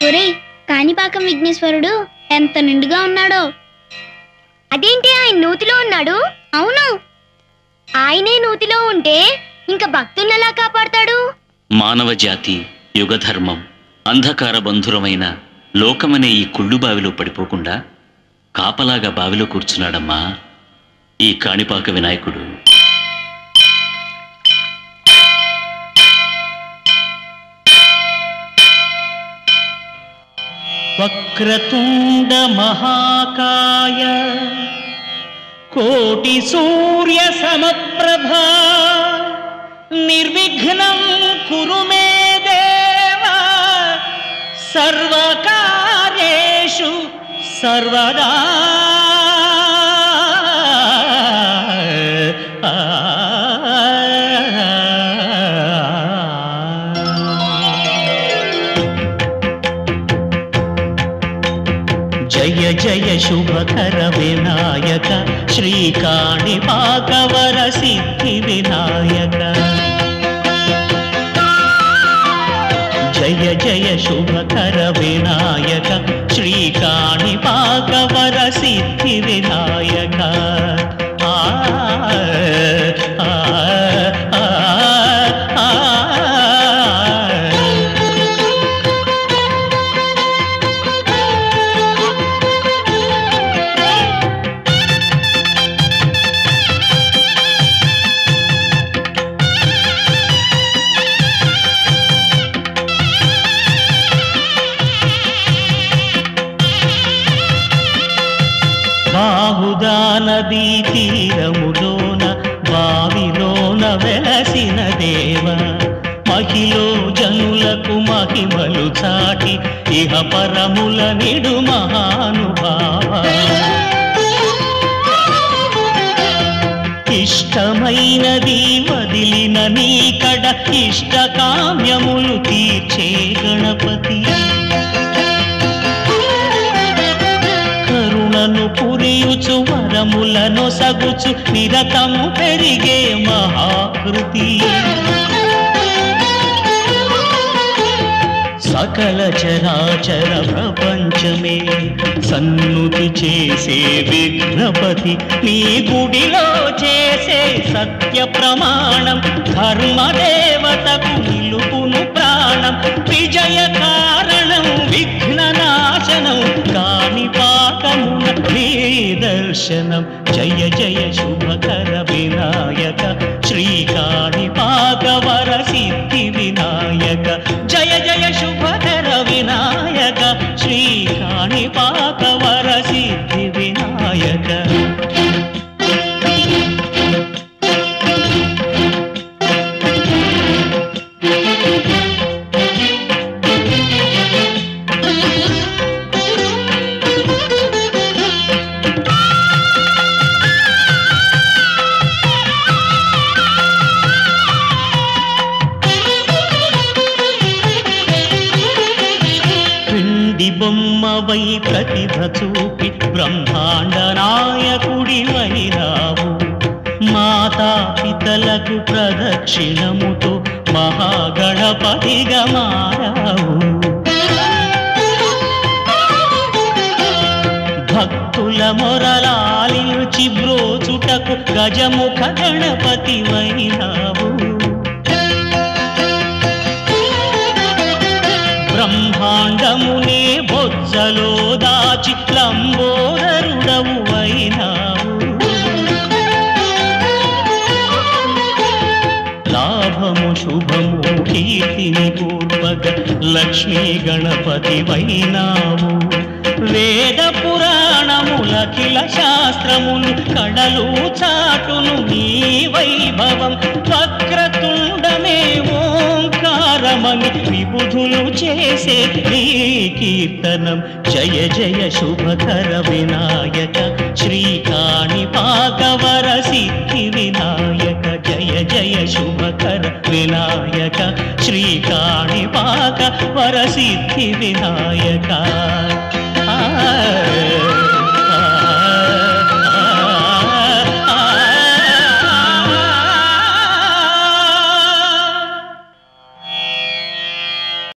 ఒరేయ్, కాణిపాకం విఘ్నేశ్వరుడు ఎంత నిండుగా ఉన్నాడో. అదేంటి ఆయన నూతిలో ఉన్నాడు? అవును, ఆయనే నూతిలో ఉంటే ఇంకా భక్తున్నలా కాపాడతాడు. మానవ జాతి యుగధర్మం అంధకార బంధురమైన లోకమనే ఈ కుళ్ళు బావిలో పడిపోకుండా కాపలాగా బావిలో కూర్చున్నాడమ్మా ఈ కాణిపాక వినాయకుడు. వక్రతుండ మహాకాయ కోటి సూర్య సమప్రభా నిర్విఘ్నం కురు మే దేవ సర్వకార్యేషు సర్వదా. జయ జయ శుభకర వినాయక శ్రీ కాణిపాకవర సిద్ధి వినాయక. జయ జయ శుభకర వినాయక శ్రీ కాణిపాకవర సిద్ధి వినాయక. బాహుదా నదీ తీరములోన బావిలోన వెలసిన దేవ మహిలో జనులకు మహిమలు చాటి ఇహ పరముల నిడు మహానుభావ. ఇష్టమైనది వదిలిన నీకడ ఇష్ట కామ్యములు తీర్చే గణపతి. కరుణను పురియుచు వరములను సగుచు నిరతము పెరిగే మహాకృతి. సకల చరాచర ప్రపంచమే సన్నుతి చేసే విఘ్నపతి. నీ గుడిలో చేసే సత్య ప్రమాణం ధర్మదేవతకు నిలుపును ప్రాణం. విజయ కారణం విఘ్న నాశనం కాణిపాకమున నీ దర్శనం. జయ జయ శుభకర వినాయక శ్రీ కాణిపాకవర సిద్ధి వినాయక. జయ జయ శుభకర వినాయక శ్రీ కాణిపాకవర సిద్ధి వినాయక. బొమ్మవై ప్రతిభ చూపి బ్రహ్మాండ నాయకుడివైనావు. మాతా పితలకు ప్రదక్షిణముతో మహాగణపతిగా మారావు. భక్తుల మొరలాలించి బ్రోచుటకు గజముఖ గణపతివైనావు. బ్రహ్మాండమునే బొజ్జలో దాచి లంబోదరుడవు అయినావు. లాభము శుభము కీర్తిని పూర్వక లక్ష్మీ గణపతి వైనావు. వేద పురాణములఖిల శాస్త్రములు కడలు చాటును నీ వైభవం. వక్రతుండమే ఓంకారమని విబుధులు చేసే నీ కీర్తనం. జయ జయ శుభకర వినాయక శ్రీ కాణిపాకవర సిద్ధి వినాయక. జయ జయ శుభకర వినాయక శ్రీ కాణిపాకవర సిద్ధి వినాయక.